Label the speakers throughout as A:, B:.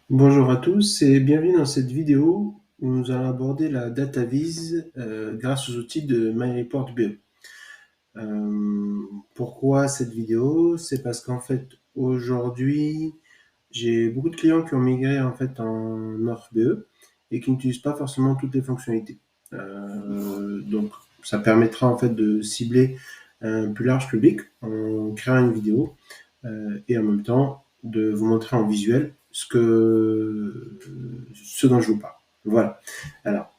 A: Bonjour à tous et bienvenue dans cette vidéo où nous allons aborder la data vise grâce aux outils de MyReportBE. Euh, Pourquoi cette vidéo? C'est parce qu'en fait aujourd'hui j'ai beaucoup de clients qui ont migré en fait en OrthBE et qui n'utilisent pas forcément toutes les fonctionnalités. Donc ça permettra en fait de cibler un plus large public en créant une vidéo et en même temps de vous montrer en visuel ce dont je vous parle. Voilà. Alors,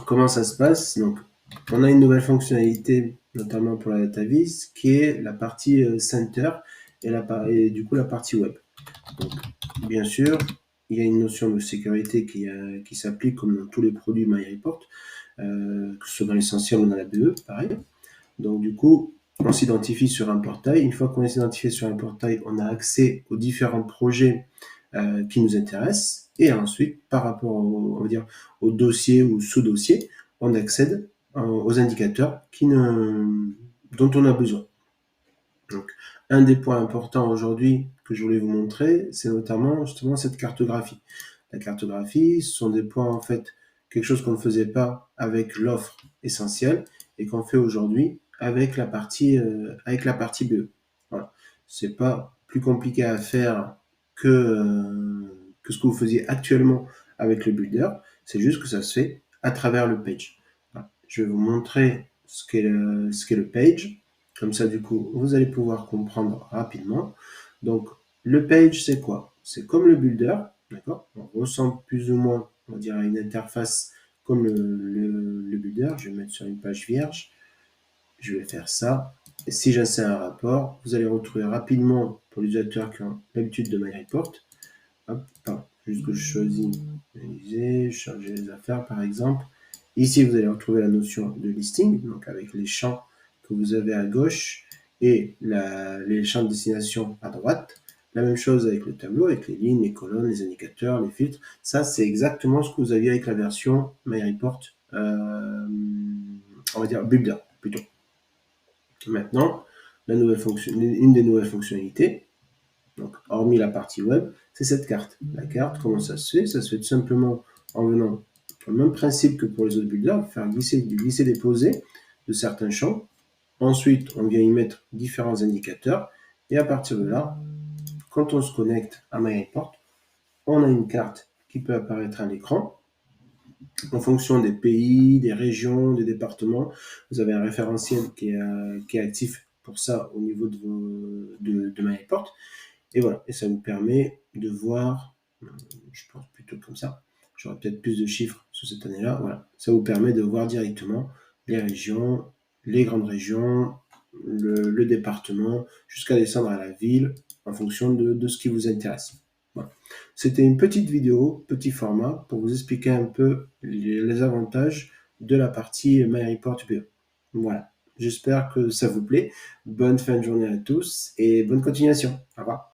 A: comment ça se passe? Donc, on a une nouvelle fonctionnalité, notamment pour la data vis, qui est la partie center et du coup la partie web. Donc, bien sûr, il y a une notion de sécurité qui s'applique comme dans tous les produits MyReport, que ce soit dans l'essentiel ou dans la BE, pareil. Donc du coup, on s'identifie sur un portail. Une fois qu'on est identifié sur un portail, on a accès aux différents projets qui nous intéressent. Et ensuite, par rapport on va dire, au dossier ou sous-dossier, on accède aux indicateurs dont on a besoin. Donc, un des points importants aujourd'hui que je voulais vous montrer, c'est notamment justement cette cartographie. La cartographie, ce sont des points en fait, quelque chose qu'on ne faisait pas avec l'offre essentielle et qu'on fait aujourd'hui avec avec la partie BE. Voilà. C'est pas plus compliqué à faire que ce que vous faisiez actuellement avec le builder. C'est juste que ça se fait à travers le page. Voilà. Je vais vous montrer ce qu'est le page. Comme ça, du coup, vous allez pouvoir comprendre rapidement. Donc, le page, c'est quoi? C'est comme le builder, d'accord? On ressemble plus ou moins, on va dire, à une interface comme le builder. Je vais mettre sur une page vierge. Je vais faire ça. Et si j'insère un rapport, vous allez retrouver rapidement, pour les utilisateurs qui ont l'habitude de MyReport, hop, pardon, juste que je choisis analyser, charger les affaires, par exemple. Ici, vous allez retrouver la notion de listing, donc avec les champs que vous avez à gauche et les champs de destination à droite. La même chose avec le tableau, avec les lignes, les colonnes, les indicateurs, les filtres. Ça, c'est exactement ce que vous aviez avec la version MyReport, on va dire Builder, plutôt. Maintenant, une des nouvelles fonctionnalités, donc hormis la partie web, c'est cette carte. La carte, comment ça se fait? Ça se fait tout simplement en venant le même principe que pour les autres builders, faire glisser-déposer de certains champs. Ensuite, on vient y mettre différents indicateurs. Et à partir de là, quand on se connecte à MyReport, on a une carte qui peut apparaître à l'écran en fonction des pays, des régions, des départements. Vous avez un référentiel qui est actif pour ça au niveau de MyReport. Et voilà, et ça vous permet de voir, je pense plutôt comme ça, j'aurai peut-être plus de chiffres sur cette année-là, voilà, ça vous permet de voir directement les régions, les grandes régions, le département, jusqu'à descendre à la ville, en fonction de ce qui vous intéresse. Voilà. C'était une petite vidéo, petit format, pour vous expliquer un peu les avantages de la partie MyReport BE. Voilà, j'espère que ça vous plaît. Bonne fin de journée à tous et bonne continuation. Au revoir.